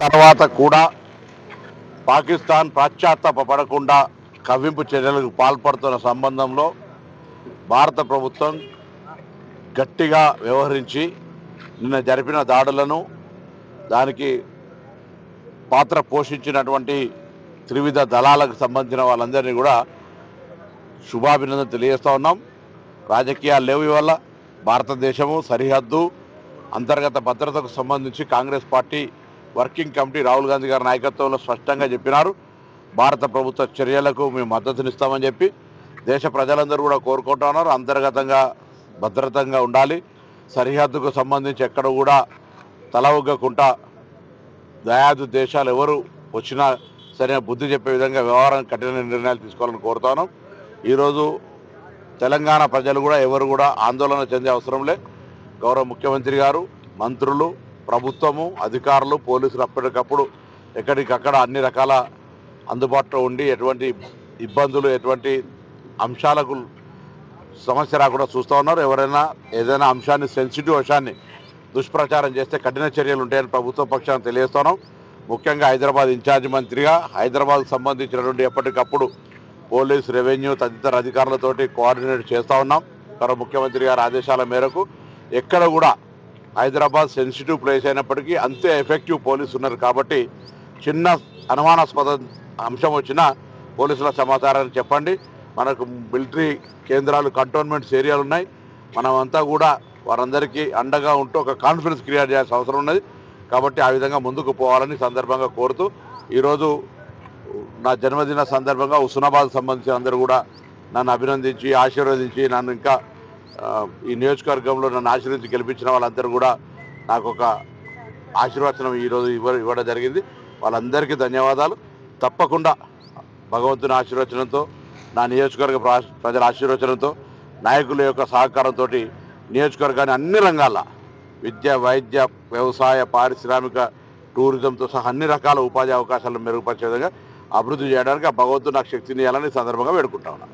తర్వాత కూడా పాకిస్తాన్ పశ్చాత్తాపపడకుండా కవ్వింపు చర్యలకు పాల్పడుతున్న సంబంధంలో భారత ప్రభుత్వం గట్టిగా వ్యవహరించి నిన్న జరిపిన దాడులను దానికి పాత్ర పోషించినటువంటి త్రివిధ దళాలకు సంబంధించిన వాళ్ళందరినీ కూడా శుభాభినందన తెలియజేస్తా ఉన్నాం. రాజకీయాలు లేవు ఇవల్ల భారతదేశము సరిహద్దు అంతర్గత భద్రతకు సంబంధించి Congress party working committee Rahul Gandhi గారి నాయకత్వంలో స్పష్టంగా చెప్పినారు. భారత ప్రభుత్వ చర్యలకు మేము మద్దతునిస్తామని చెప్పి దేశ ప్రజలందరూ కూడా కోరుకుంటున్నారు. అంతర్గతంగా భద్రతంగా ఉండాలి, సరిహద్దుకు సంబంధించి ఎక్కడ కూడా తల ఒగ్గకుండా దయాదు దేశాలు ఎవరు వచ్చినా సరైన బుద్ధి చెప్పే విధంగా వ్యవహారం కఠిన నిర్ణయాలు తీసుకోవాలని కోరుతాను. ఈరోజు తెలంగాణ ప్రజలు కూడా ఎవరు కూడా ఆందోళన చెందే అవసరం లే. గౌరవ ముఖ్యమంత్రి గారు, మంత్రులు, ప్రభుత్వము, అధికారులు, పోలీసులు అప్పటికప్పుడు ఎక్కడికక్కడ అన్ని రకాల అందుబాటులో ఉండి ఎటువంటి ఇబ్బందులు ఎటువంటి అంశాలకు సమస్య రాకుండా చూస్తూ ఉన్నారు. ఎవరైనా ఏదైనా అంశాన్ని సెన్సిటివ్ అంశాన్ని దుష్ప్రచారం చేస్తే కఠిన చర్యలు ఉంటాయని ప్రభుత్వ పక్షాన్ని తెలియజేస్తున్నాం. ముఖ్యంగా హైదరాబాద్ ఇన్ఛార్జి మంత్రిగా హైదరాబాద్కు సంబంధించినటువంటి ఎప్పటికప్పుడు పోలీస్, రెవెన్యూ తదితర అధికారులతోటి కోఆర్డినేట్ చేస్తూ ఉన్నాం. గౌరవ ముఖ్యమంత్రి గారి ఆదేశాల మేరకు ఎక్కడ కూడా హైదరాబాద్ సెన్సిటివ్ ప్లేస్ అయినప్పటికీ అంతే ఎఫెక్టివ్ పోలీసు ఉన్నారు కాబట్టి చిన్న అనుమానాస్పద అంశం వచ్చినా పోలీసుల సమాచారాన్ని చెప్పండి. మనకు మిలిటరీ కేంద్రాలు, కంటోన్మెంట్స్ ఏరియాలు ఉన్నాయి. మనమంతా కూడా వారందరికీ అండగా ఉంటూ ఒక కాన్ఫిడెన్స్ క్రియేట్ చేయాల్సిన అవసరం ఉన్నది. కాబట్టి ఆ విధంగా ముందుకు పోవాలని సందర్భంగా కోరుతూ ఈరోజు నా జన్మదిన సందర్భంగా హుస్నాబాద్ సంబంధించిన అందరూ కూడా నన్ను అభినందించి ఆశీర్వదించి నన్ను ఇంకా ఈ నియోజకవర్గంలో నన్ను ఆశీర్వదించి గెలిపించిన వాళ్ళందరూ కూడా నాకు ఒక ఆశీర్వచనం ఈరోజు ఇవ్వడం జరిగింది. వాళ్ళందరికీ ధన్యవాదాలు. తప్పకుండా భగవంతుని ఆశీర్వచనంతో, నా నియోజకవర్గ ప్రజల ఆశీర్వచనంతో, నాయకుల యొక్క సహకారంతో నియోజకవర్గాన్ని అన్ని రంగాల్లో విద్య, వైద్య, వ్యవసాయ, పారిశ్రామిక, టూరిజంతో సహా అన్ని రకాల ఉపాధి అవకాశాలను మెరుగుపరిచే విధంగా అభివృద్ధి చేయడానికి ఆ భగవంతుడు నాకు శక్తిని ఇవ్వాలని సందర్భంగా వేడుకుంటా ఉన్నాను.